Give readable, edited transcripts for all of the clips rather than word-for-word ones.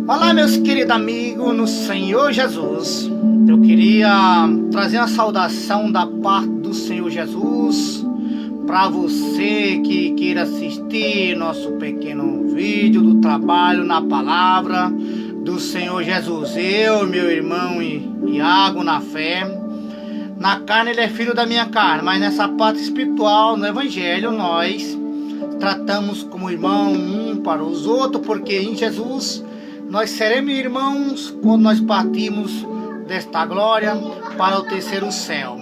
Olá, meus queridos amigos no Senhor Jesus. Eu queria trazer uma saudação da parte do Senhor Jesus para você que queira assistir nosso pequeno vídeo do trabalho na palavra do Senhor Jesus. Eu, meu irmão Iago, na fé, na carne ele é filho da minha carne, mas nessa parte espiritual, no evangelho, nós tratamos como irmão um para os outros, porque em Jesus nós seremos irmãos quando nós partimos desta glória para o terceiro céu.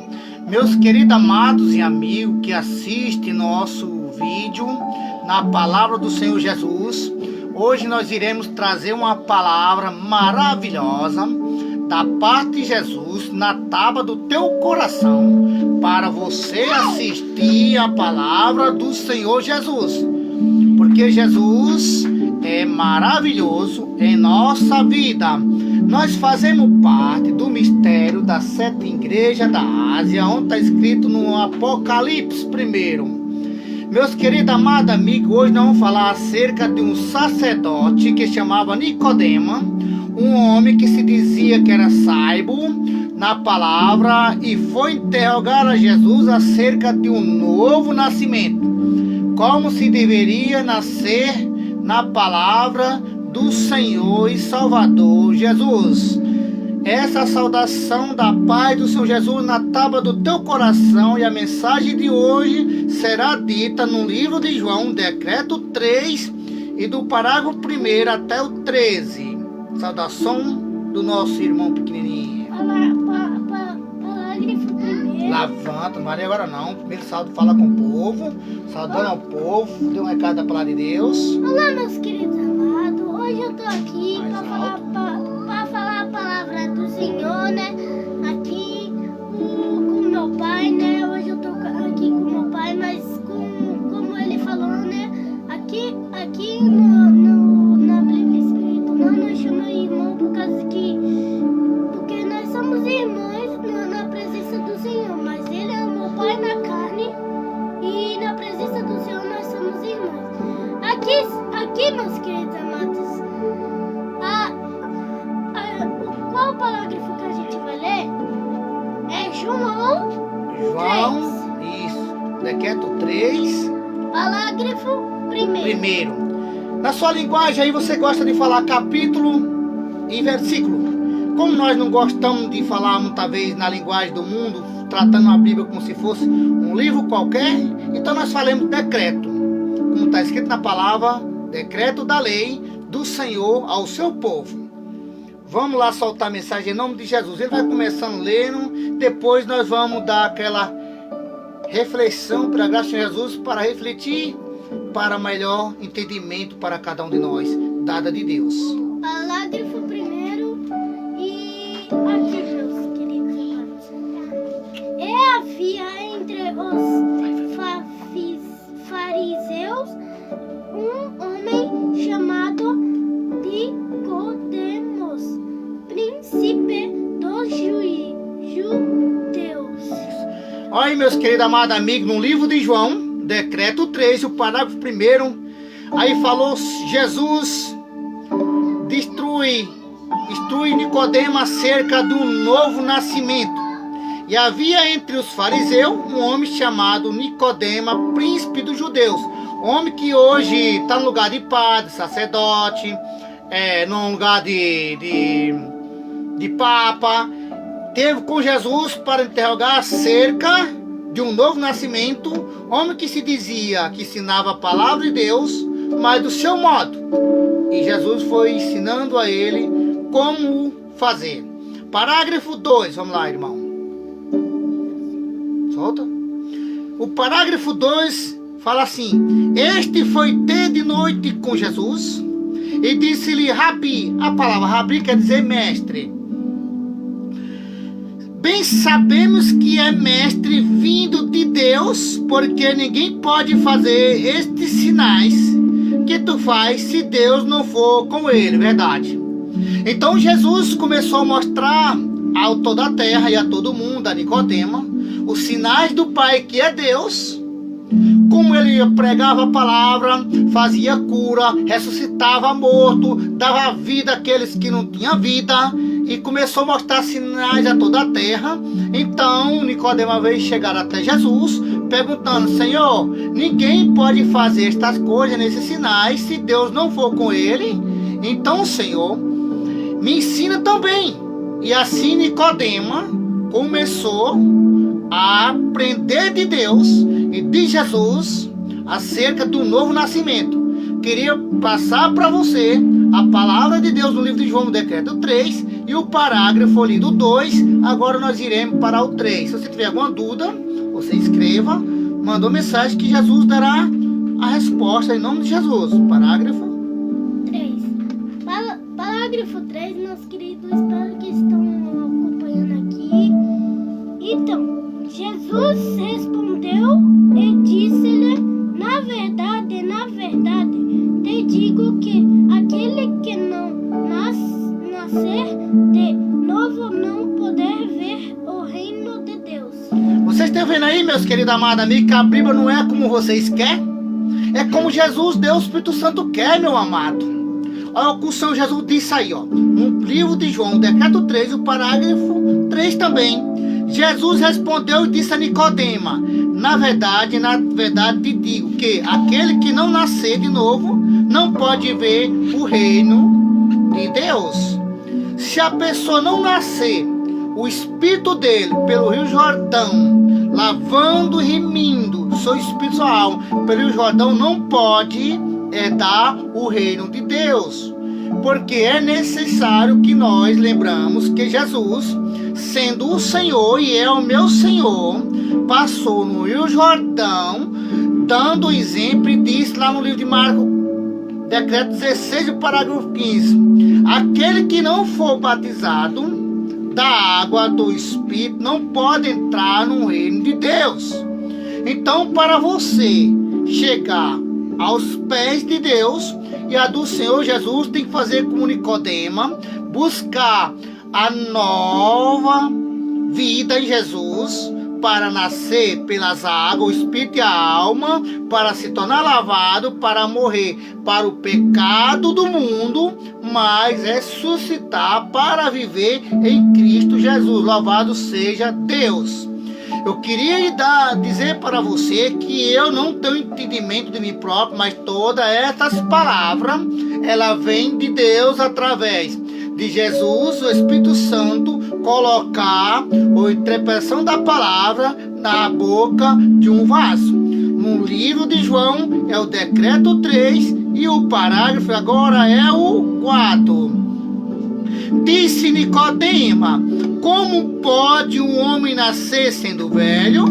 Meus queridos amados e amigos que assistem nosso vídeo na palavra do Senhor Jesus, hoje nós iremos trazer uma palavra maravilhosa da parte de Jesus na tábua do teu coração para você assistir a palavra do Senhor Jesus, porque Jesus é maravilhoso em nossa vida. Nós fazemos parte do mistério das 7 igrejas da Ásia, onde está escrito no Apocalipse 1. Meus queridos amados amigos, hoje nós vamos falar acerca de um sacerdote que chamava Nicodemo, um homem que se dizia que era sábio na palavra e foi interrogar a Jesus acerca de um novo nascimento, como se deveria nascer na palavra do Senhor e Salvador Jesus. Essa saudação da paz do Senhor Jesus na tábua do teu coração, e a mensagem de hoje será dita no livro de João, decreto 3, e do parágrafo 1 até o 13. Saudação do nosso irmão pequenininho. Parágrafo 1. Levanta, não vai agora não. Primeiro saldo, fala com o povo, saudando ao povo, dê um recado da palavra de Deus. Olá, meus queridos amados. Hoje eu tô aqui para falar a palavra do Senhor, né? Aqui com meu pai, né? Hoje eu tô aqui com meu pai, mas como ele falou, né? Aqui na Bíblia Espírito, nós chamamos irmão porque nós somos irmãos na presença do Senhor, mas ele é meu pai na carne e na presença do Senhor nós somos irmãos. Aqui, meus queridos amados, qual parágrafo que a gente vai ler? É João 3. Isso, decreto 3. Parágrafo 1. Na sua linguagem aí você gosta de falar capítulo e versículo. Como nós não gostamos de falar muitas vezes na linguagem do mundo, tratando a Bíblia como se fosse um livro qualquer, então nós falamos decreto, como está escrito na palavra, decreto da lei do Senhor ao seu povo. Vamos lá soltar a mensagem em nome de Jesus. Ele vai começando lendo, depois nós vamos dar aquela reflexão para a graça de Jesus, para refletir, para melhor entendimento para cada um de nós, dada de Deus. Parágrafo 1. E aqui, meus queridos amados, havia entre os fariseus um homem chamado Nicodemos, príncipe dos judeus. Olha aí, meus queridos amados amigos, no livro de João, decreto 3, o parágrafo 1, aí falou Jesus instrui Nicodemo acerca do novo nascimento. E havia entre os fariseus um homem chamado Nicodemo, príncipe dos judeus, homem que hoje está no lugar de padre, sacerdote, no lugar de papa. Teve com Jesus para interrogar acerca de um novo nascimento, homem que se dizia que ensinava a palavra de Deus, mas do seu modo. E Jesus foi ensinando a ele como fazer. Parágrafo 2, vamos lá, irmão. Solta. O parágrafo 2 fala assim: este foi ter de noite com Jesus e disse-lhe Rabi. A palavra Rabi quer dizer mestre. Bem sabemos que é mestre vindo de Deus, porque ninguém pode fazer estes sinais que tu faz se Deus não for com ele, verdade? Então Jesus começou a mostrar a toda a terra e a todo mundo, a Nicodemo, os sinais do Pai que é Deus, Como ele pregava a palavra, fazia cura, ressuscitava morto, dava vida àqueles que não tinham vida, e começou a mostrar sinais a toda a terra. Então Nicodemo veio chegar até Jesus, perguntando: Senhor, ninguém pode fazer estas coisas, nesses sinais, se Deus não for com ele. Então, Senhor, me ensina também. E assim Nicodemo começou a aprender de Deus e de Jesus acerca do novo nascimento. Queria passar para você a palavra de Deus no livro de João, decreto 3, e o parágrafo ali do 2. Agora nós iremos para o 3. Se você tiver alguma dúvida, você escreva, mandou mensagem que Jesus dará a resposta em nome de Jesus. Parágrafo 3. Parágrafo 3, meus queridos, espero que estão acompanhando aqui. Então, Jesus respondeu e disse-lhe: na verdade, te digo que aquele que não nascer de novo não poder ver o reino de Deus. Vocês estão vendo aí, meus queridos amados amigos, que a Bíblia não é como vocês querem? É como Jesus, Deus, o Espírito Santo quer, meu amado. Olha o que o Senhor Jesus disse aí, ó, no livro de João, decreto 3, o parágrafo 3 também. Jesus respondeu e disse a Nicodemo: na verdade te digo que aquele que não nascer de novo não pode ver o reino de Deus. Se a pessoa não nascer, o espírito dele pelo Rio Jordão, lavando e remindo seu espírito, sua alma pelo Rio Jordão, não pode herdar o reino de Deus. Porque é necessário que nós lembramos que Jesus, sendo o Senhor e é o meu Senhor, passou no Rio Jordão, dando exemplo, e disse lá no livro de Marcos, decreto 16, o parágrafo 15: aquele que não for batizado da água do Espírito não pode entrar no reino de Deus. Então, para você chegar aos pés de Deus e a do Senhor Jesus, tem que fazer como Nicodemo, buscar a nova vida em Jesus, para nascer pelas águas, o espírito e a alma, para se tornar lavado, para morrer para o pecado do mundo, mas ressuscitar para viver em Cristo Jesus. Louvado seja Deus. Eu queria dizer para você que eu não tenho entendimento de mim próprio, mas todas essas palavras, ela vem de Deus através de Jesus, o Espírito Santo, colocar a interpretação da palavra na boca de um vaso. No livro de João é o decreto 3 e o parágrafo agora é o 4. Disse Nicodemo: como pode um homem nascer sendo velho?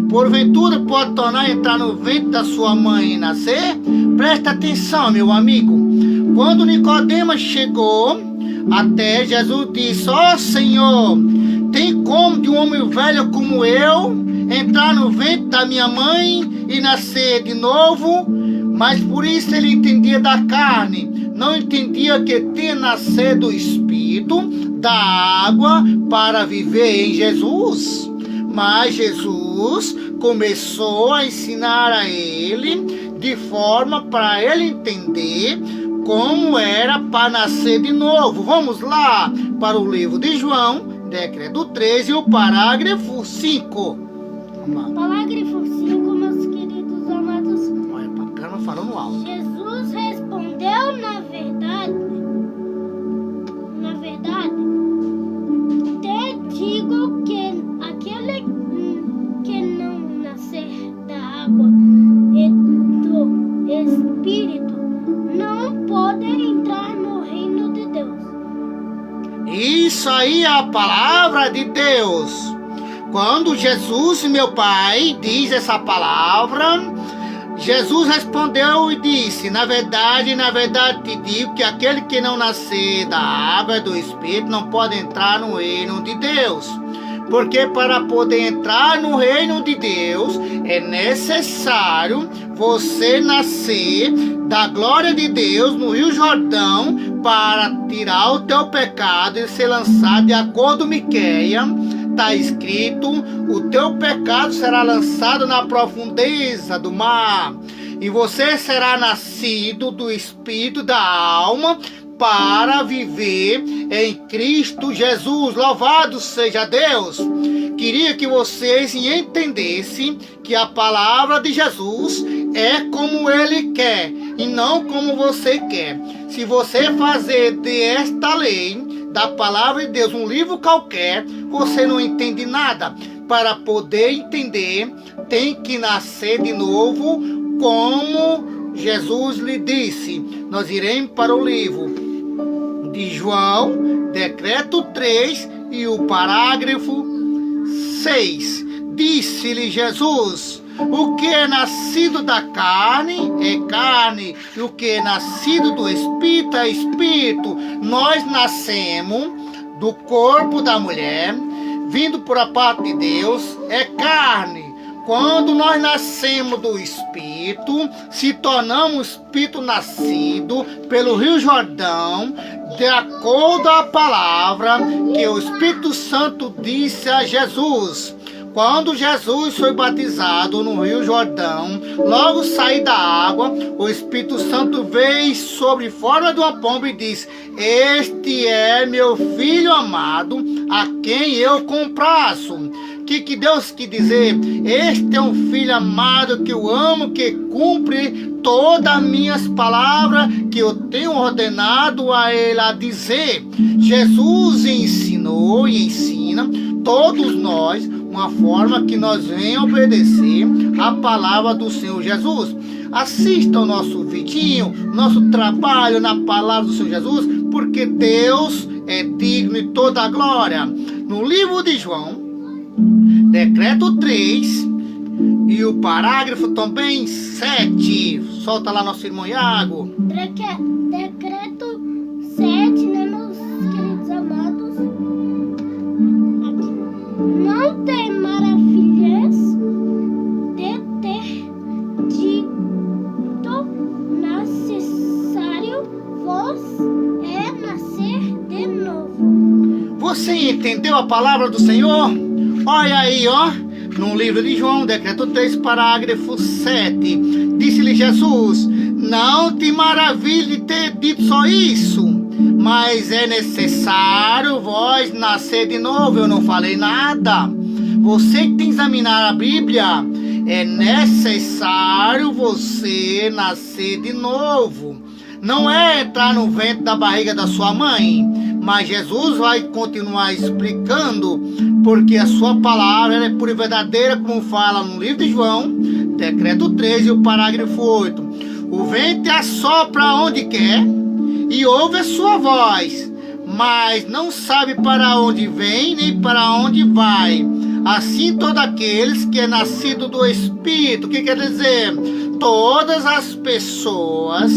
Porventura pode tornar a entrar no ventre da sua mãe e nascer? Presta atenção, meu amigo. Quando Nicodemo chegou até Jesus, disse: ó Senhor, tem como de um homem velho como eu entrar no ventre da minha mãe e nascer de novo? Mas por isso ele entendia da carne, não entendia que tinha nascer do Espírito, da água, para viver em Jesus. Mas Jesus começou a ensinar a ele de forma para ele entender como era para nascer de novo. Vamos lá para o livro de João, decreto 13, o parágrafo 5. Vamos lá. Parágrafo 5, meus queridos amados. Olha, para cá não falando alto. Jesus respondeu: na verdade, te digo que aquele que não nascer da água e do Espírito não pode entrar no reino de Deus. Isso aí é a palavra de Deus. Quando Jesus, meu Pai, diz essa palavra, Jesus respondeu e disse: na verdade te digo que aquele que não nascer da água e do Espírito não pode entrar no reino de Deus. Porque para poder entrar no reino de Deus é necessário você nascer da glória de Deus no Rio Jordão, para tirar o teu pecado e ser lançado, de acordo com Miqueias está escrito: o teu pecado será lançado na profundeza do mar, e você será nascido do Espírito e da alma para viver em Cristo Jesus. Louvado seja Deus! Queria que vocês entendessem que a palavra de Jesus é como Ele quer e não como você quer. Se você fazer desta lei, da palavra de Deus, um livro qualquer, você não entende nada. Para poder entender, tem que nascer de novo, como Jesus lhe disse. Nós iremos para o livro de João, decreto 3 e o parágrafo 6. Disse-lhe Jesus: o que é nascido da carne é carne, e o que é nascido do Espírito é Espírito. Nós nascemos do corpo da mulher, vindo por a parte de Deus, é carne. Quando nós nascemos do Espírito, se tornamos Espírito nascido pelo Rio Jordão, de acordo à palavra que o Espírito Santo disse a Jesus. Quando Jesus foi batizado no Rio Jordão, logo saí da água, o Espírito Santo veio sobre forma de uma pomba e disse: este é meu filho amado, a quem eu comprazo. O que Deus quis dizer? Este é um filho amado que eu amo, que cumpre todas as minhas palavras que eu tenho ordenado a ele a dizer. Jesus ensinou e ensina todos nós uma forma que nós venhamos obedecer a palavra do Senhor Jesus. Assista o nosso vidinho, nosso trabalho na palavra do Senhor Jesus, porque Deus é digno de toda a glória. No livro de João, decreto 3 e o parágrafo também 7. Solta lá nosso irmão Iago. Decreto 7, né, meus queridos amados? Não tem maravilhas de ter dito necessário vos é nascer de novo. Você entendeu a palavra do Senhor? Olha aí, ó, no livro de João, decreto 3, parágrafo 7. Disse-lhe Jesus: não te maravilhe de ter dito só isso, mas é necessário vós nascer de novo. Eu não falei nada. Você que tem que examinar a Bíblia, é necessário você nascer de novo. Não é entrar no ventre da barriga da sua mãe, mas Jesus vai continuar explicando, porque a sua palavra é pura e verdadeira, como fala no livro de João, decreto 3 e o parágrafo 8. O vento assopra onde quer e ouve a sua voz, mas não sabe para onde vem nem para onde vai. Assim todos aqueles que é nascido do Espírito. O que quer dizer? Todas as pessoas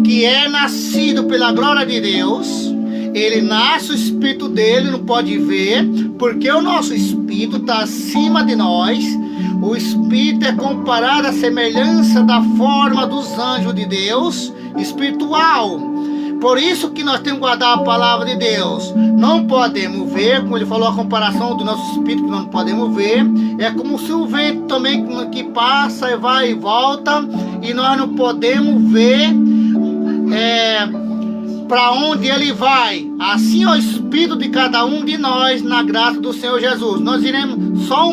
que é nascido pela glória de Deus, ele nasce, o Espírito dele não pode ver, porque o nosso Espírito está acima de nós. O Espírito é comparado à semelhança da forma dos anjos de Deus, espiritual. Por isso que nós temos que guardar a palavra de Deus. Não podemos ver, como ele falou, a comparação do nosso Espírito, que nós não podemos ver. É como se o vento também que passa e vai e volta, e nós não podemos ver para onde ele vai. Assim é o Espírito de cada um de nós, na graça do Senhor Jesus. Nós iremos só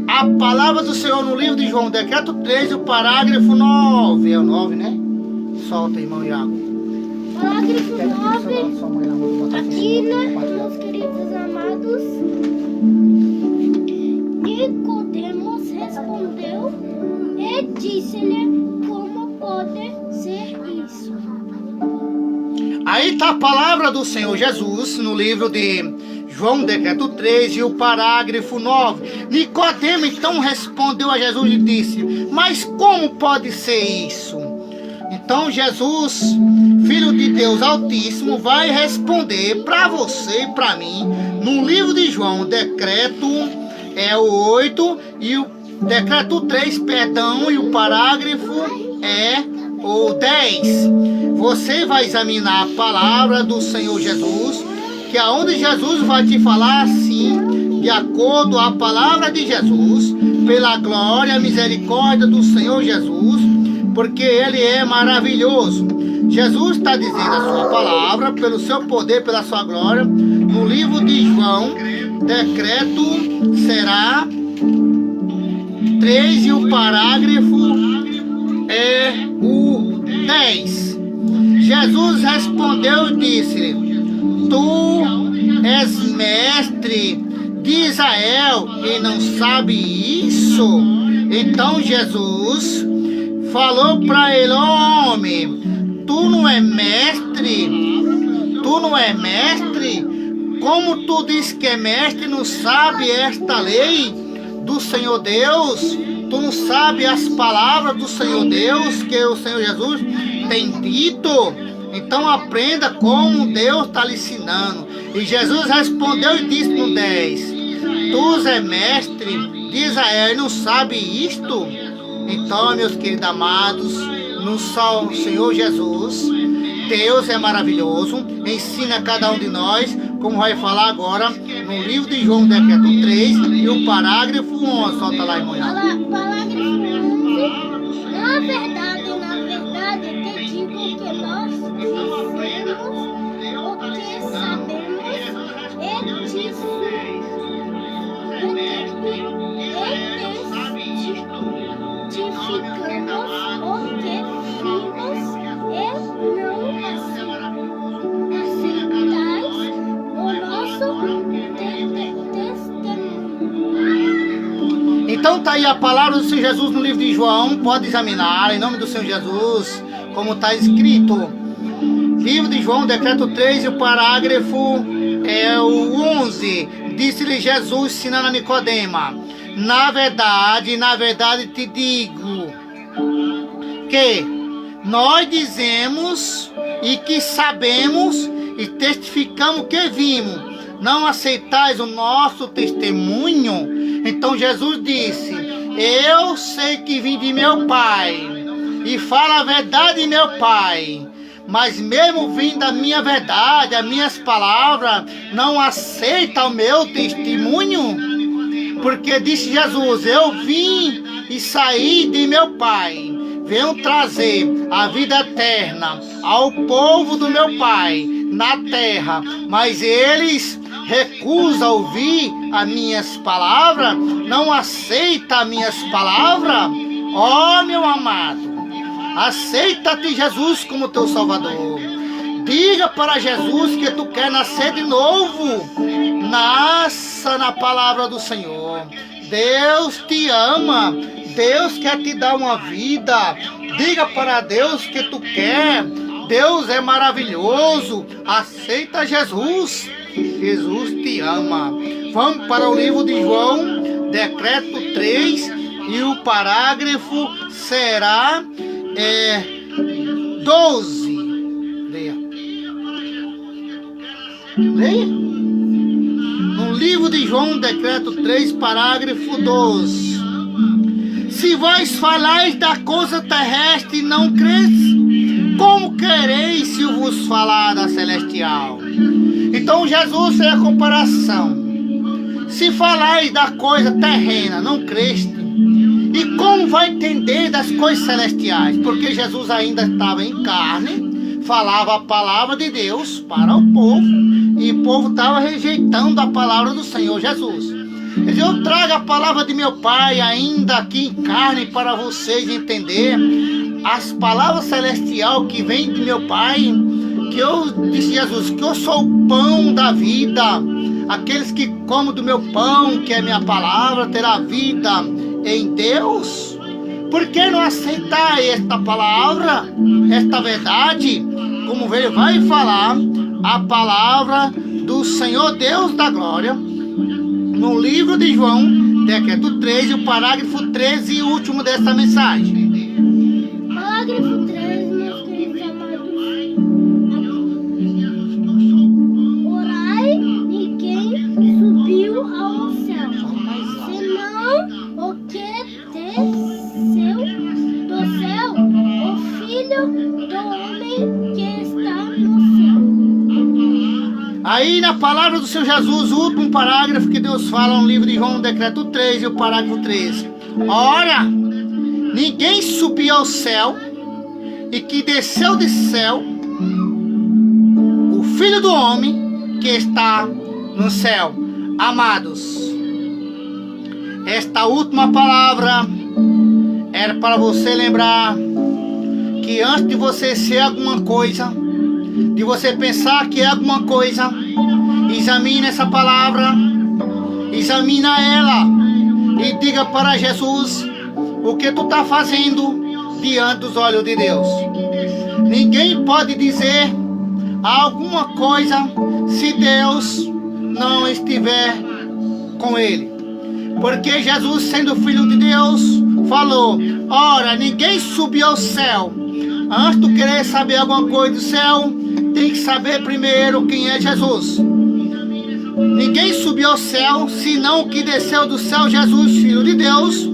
a palavra do Senhor no livro de João, decreto 3, o parágrafo 9. É o 9, né? Solta, irmão Iago. Parágrafo 9. Aqui, né, meus queridos amados, Nicodemos respondeu e disse-lhe: como pode ser isso? Aí está a palavra do Senhor Jesus no livro de João, decreto 3 e o parágrafo 9. Nicodemo então respondeu a Jesus e disse: mas como pode ser isso? Então Jesus, Filho de Deus Altíssimo, vai responder para você e para mim no livro de João, decreto o 8 e o decreto 3, perdão, e o parágrafo o 10. Você vai examinar a palavra do Senhor Jesus, que aonde Jesus vai te falar assim, mim, de acordo com a palavra de Jesus, pela glória e misericórdia do Senhor Jesus, porque Ele é maravilhoso. Jesus está dizendo a sua palavra, pelo seu poder, pela sua glória, no livro de João, decreto será 3 e o parágrafo é o 10. Jesus respondeu e disse: Tu és mestre de Israel e não sabe isso? Então Jesus falou para ele: homem, tu não é mestre? Tu não é mestre? Como tu diz que é mestre e não sabe esta lei do Senhor Deus? Tu não sabe as palavras do Senhor Deus que o Senhor Jesus tem dito? Então aprenda como Deus está lhe ensinando. E Jesus respondeu e disse no 10: Tu és mestre de Israel e não sabe isto? Então, meus queridos amados, no Senhor Jesus, Deus é maravilhoso, ensina a cada um de nós, como vai falar agora no livro de João, decreto 3 e o parágrafo 11. Solta lá, irmão. Parágrafo 11. Na verdade, te digo que nós dizemos o que sabemos e testificamos o que vimos e não aceitais o nosso testemunho. Então tá aí a palavra do Senhor Jesus no livro de João. Pode examinar em nome do Senhor Jesus, como está escrito. Livro de João, decreto 3 e o parágrafo é o 11. Disse-lhe Jesus, ensinando a Nicodema: na verdade te digo que nós dizemos e que sabemos e testificamos que vimos. Não aceitais o nosso testemunho? Então Jesus disse: eu sei que vim de meu Pai e falo a verdade de meu Pai. Mas mesmo vindo da minha verdade, as minhas palavras, não aceita o meu testemunho? Porque disse Jesus: eu vim e saí de meu Pai, venho trazer a vida eterna ao povo do meu Pai na terra, mas eles recusam ouvir as minhas palavras, não aceitam as minhas palavras. Ó, meu amado, aceita-te Jesus como teu Salvador. Diga para Jesus que tu quer nascer de novo. Nasça na palavra do Senhor. Deus te ama. Deus quer te dar uma vida. Diga para Deus que tu quer. Deus é maravilhoso. Aceita Jesus. Jesus te ama. Vamos para o livro de João, decreto 3, e o parágrafo será 12. Leia. Leia. No livro de João, decreto 3, parágrafo 12. Se vós falais da coisa terrestre e não creis, como quereis se eu vos falar da celestial? Então Jesus fez a comparação. Se falais da coisa terrena, não creste, e como vai entender das coisas celestiais? Porque Jesus ainda estava em carne, falava a palavra de Deus para o povo, e o povo estava rejeitando a palavra do Senhor Jesus. Ele disse: eu trago a palavra de meu Pai ainda aqui em carne para vocês entender as palavras celestiais que vêm de meu Pai. Que eu, disse Jesus, que eu sou o pão da vida. Aqueles que comem do meu pão, que é minha palavra, terá vida em Deus. Por que não aceitar esta palavra, esta verdade? Como ele vai falar a palavra do Senhor Deus da glória no livro de João, decreto 3, o parágrafo 13 e último dessa mensagem. Parágrafo 13, meus queridos amados. Orai em quem subiu ao céu, senão o que desceu do céu, o Filho do Homem que está no céu. Aí na palavra do Senhor Jesus, o último parágrafo que Deus fala no livro de João, no decreto 3 e o parágrafo 13. Ora, ninguém subiu ao céu e que desceu do céu, o Filho do Homem que está no céu. Amados, esta última palavra era para você lembrar que antes de você ser alguma coisa, de você pensar que é alguma coisa, examine essa palavra, examina ela e diga para Jesus o que tu está fazendo diante dos olhos de Deus. Ninguém pode dizer alguma coisa se Deus não estiver com ele. Porque Jesus, sendo filho de Deus, falou: ora, ninguém subiu ao céu. Antes de querer saber alguma coisa do céu, tem que saber primeiro quem é Jesus. Ninguém subiu ao céu, senão o que desceu do céu, Jesus, filho de Deus,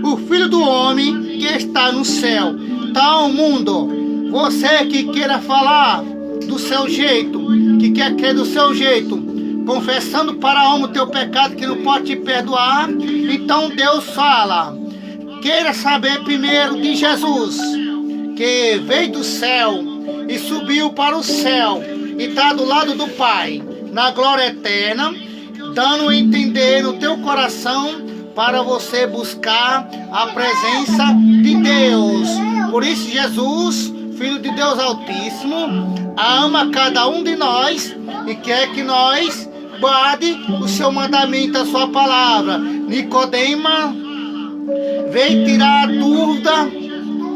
o Filho do Homem que está no céu. Então, mundo, você que queira falar do seu jeito, que quer crer do seu jeito, confessando para a alma o teu pecado que não pode te perdoar, então Deus fala: queira saber primeiro de Jesus, que veio do céu e subiu para o céu e está do lado do Pai, na glória eterna, dando a entender no teu coração para você buscar a presença de Deus. Por isso Jesus, Filho de Deus Altíssimo, ama cada um de nós e quer que nós guarde o seu mandamento, a sua palavra. Nicodema veio tirar a dúvida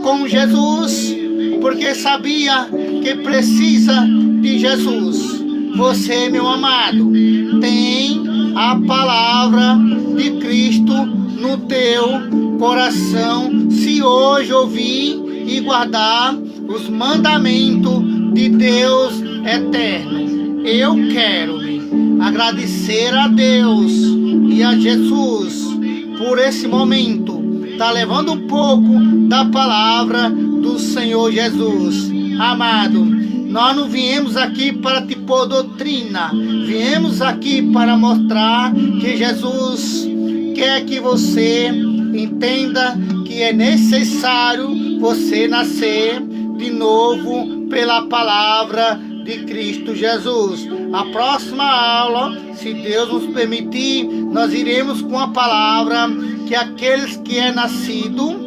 com Jesus, porque sabia que precisa de Jesus. Você, meu amado, tem a palavra de Cristo no teu coração, se hoje ouvir e guardar os mandamentos de Deus eterno. Eu quero agradecer a Deus e a Jesus por esse momento, tá levando um pouco da palavra do Senhor Jesus. Amado, nós não viemos aqui para te pôr doutrina, viemos aqui para mostrar que Jesus quer que você entenda que é necessário você nascer de novo pela palavra de Cristo Jesus. A próxima aula, se Deus nos permitir, nós iremos com a palavra que aqueles que é nascido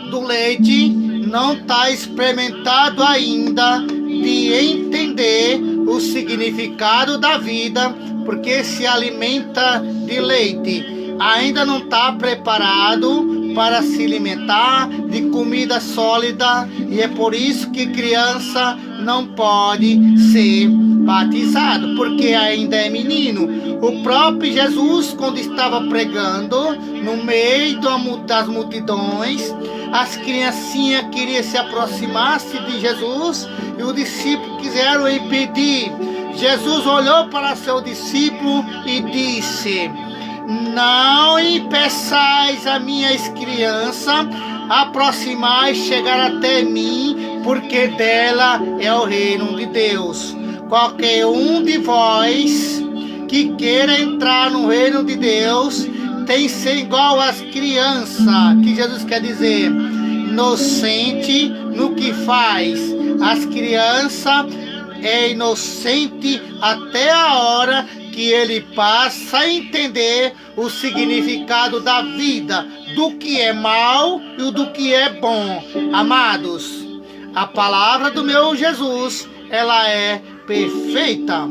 do leite não está experimentado ainda de entender o significado da vida, porque se alimenta de leite, ainda não está preparado para se alimentar de comida sólida, e é por isso que criança não pode ser batizado, porque ainda é menino. O próprio Jesus, quando estava pregando no meio das multidões, as criancinhas queriam se aproximar-se de Jesus e os discípulos quiseram impedir. Jesus olhou para seu discípulo e disse: não impeçais a minhas crianças aproximar e chegar até mim, porque dela é o reino de Deus. Qualquer um de vós que queira entrar no reino de Deus tem que ser igual às crianças, que Jesus quer dizer, inocente no que faz. As crianças é inocente até a hora que ele passa a entender o significado da vida, do que é mal e do que é bom. Amados, a palavra do meu Jesus, ela é perfeita.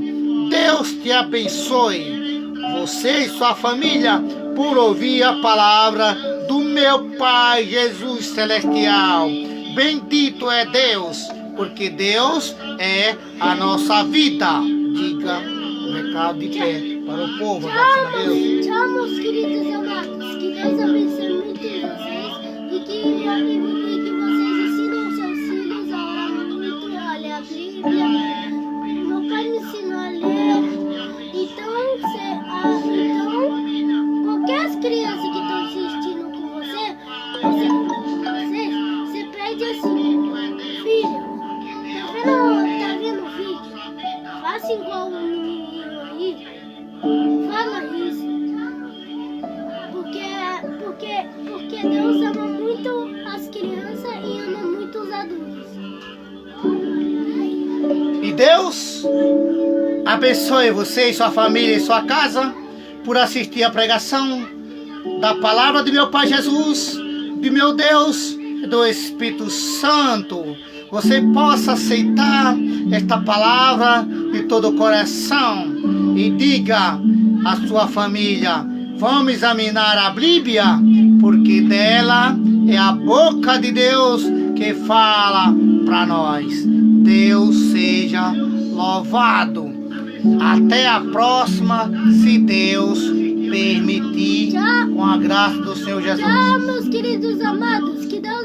Deus te abençoe, você e sua família, por ouvir a palavra do meu Pai Jesus Celestial. Bendito é Deus, porque Deus é a nossa vida. Diga um recado de pé para o povo. Tchau, meus queridos amados. Que Deus abençoe muito vocês e que vocês ensinam seus filhos a orar muito, a ler a Bíblia. Meu pai me ensinou a ler. Então, qualquer criança que está assistindo com você pede assim: filho, tá vendo o vídeo? Faça igual Deus abençoe você e sua família e sua casa por assistir a pregação da palavra de meu Pai Jesus, de meu Deus e do Espírito Santo. Você possa aceitar esta palavra de todo o coração e diga à sua família: vamos examinar a Bíblia, porque dela é a boca de Deus que fala para nós. Deus seja louvado. Até a próxima, se Deus permitir, com a graça do Senhor Jesus. Tchau, meus queridos amados. Que Deus